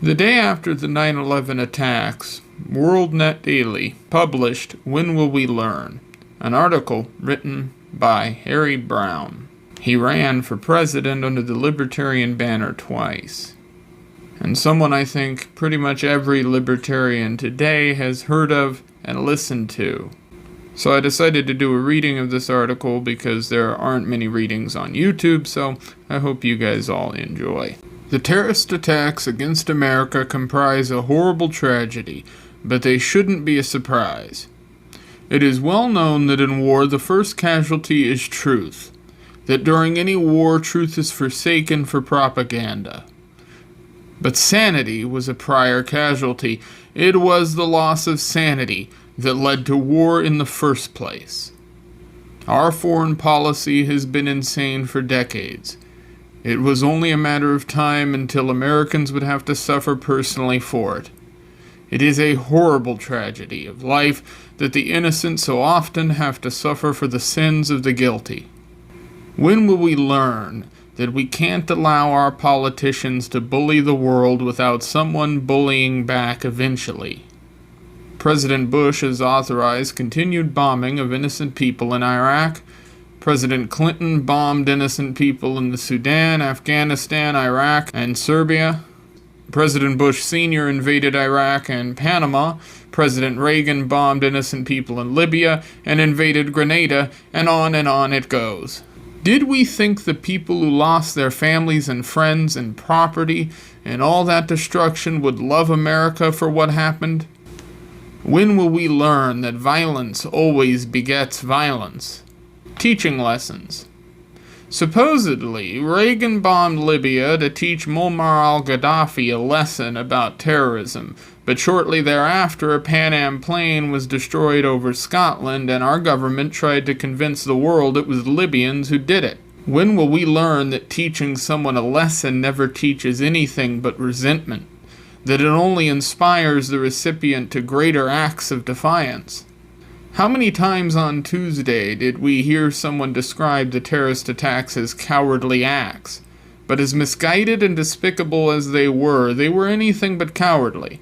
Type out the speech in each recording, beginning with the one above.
The day after the 9/11 attacks, WorldNet Daily published When Will We Learn? An article written by Harry Browne. He ran for president under the Libertarian banner twice, and someone I think pretty much every libertarian today has heard of and listened to. So I decided to do a reading of this article because there aren't many readings on YouTube, so I hope you guys all enjoy. The terrorist attacks against America comprise a horrible tragedy, but they shouldn't be a surprise. It is well known that in war the first casualty is truth, that during any war truth is forsaken for propaganda. But sanity was a prior casualty. It was the loss of sanity that led to war in the first place. Our foreign policy has been insane for decades. It was only a matter of time until Americans would have to suffer personally for it. It is a horrible tragedy of life that the innocent so often have to suffer for the sins of the guilty. When will we learn that we can't allow our politicians to bully the world without someone bullying back eventually? President Bush has authorized continued bombing of innocent people in Iraq. President Clinton bombed innocent people in the Sudan, Afghanistan, Iraq, and Serbia. President Bush Sr. invaded Iraq and Panama. President Reagan bombed innocent people in Libya and invaded Grenada, and on it goes. Did we think the people who lost their families and friends and property and all that destruction would love America for what happened? When will we learn that violence always begets violence? Teaching lessons. Supposedly, Reagan bombed Libya to teach Muammar al-Gaddafi a lesson about terrorism, but shortly thereafter a Pan Am plane was destroyed over Scotland and our government tried to convince the world it was Libyans who did it. When will we learn that teaching someone a lesson never teaches anything but resentment, that it only inspires the recipient to greater acts of defiance? How many times on Tuesday did we hear someone describe the terrorist attacks as cowardly acts? But as misguided and despicable as they were anything but cowardly.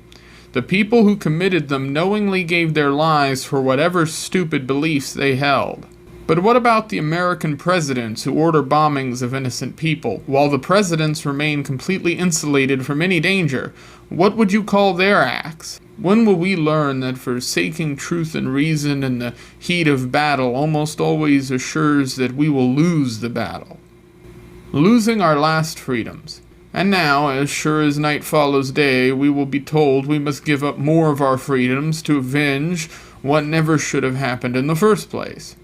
The people who committed them knowingly gave their lives for whatever stupid beliefs they held. But what about the American presidents who order bombings of innocent people, while the presidents remain completely insulated from any danger? What would you call their acts? When will we learn that forsaking truth and reason in the heat of battle almost always assures that we will lose the battle? Losing our last freedoms. And now, as sure as night follows day, we will be told we must give up more of our freedoms to avenge what never should have happened in the first place.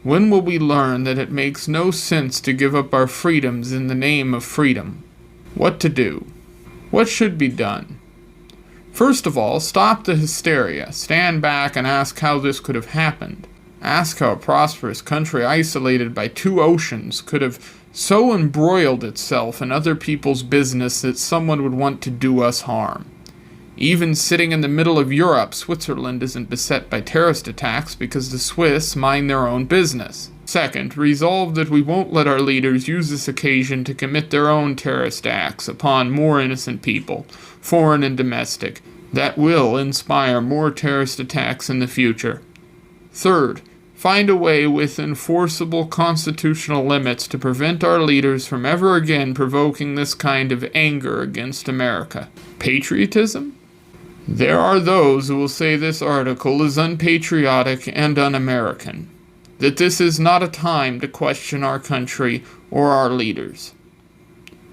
When will we learn that it makes no sense to give up our freedoms in the name of freedom? What to do? What should be done? First of all, stop the hysteria. Stand back and ask how this could have happened. Ask how a prosperous country isolated by two oceans could have so embroiled itself in other people's business that someone would want to do us harm. Even sitting in the middle of Europe, Switzerland isn't beset by terrorist attacks because the Swiss mind their own business. Second, resolve that we won't let our leaders use this occasion to commit their own terrorist acts upon more innocent people, foreign and domestic, that will inspire more terrorist attacks in the future. Third, find a way with enforceable constitutional limits to prevent our leaders from ever again provoking this kind of anger against America. Patriotism? There are those who will say this article is unpatriotic and un-American, that this is not a time to question our country or our leaders.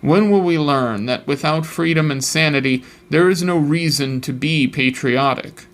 When will we learn that without freedom and sanity, there is no reason to be patriotic?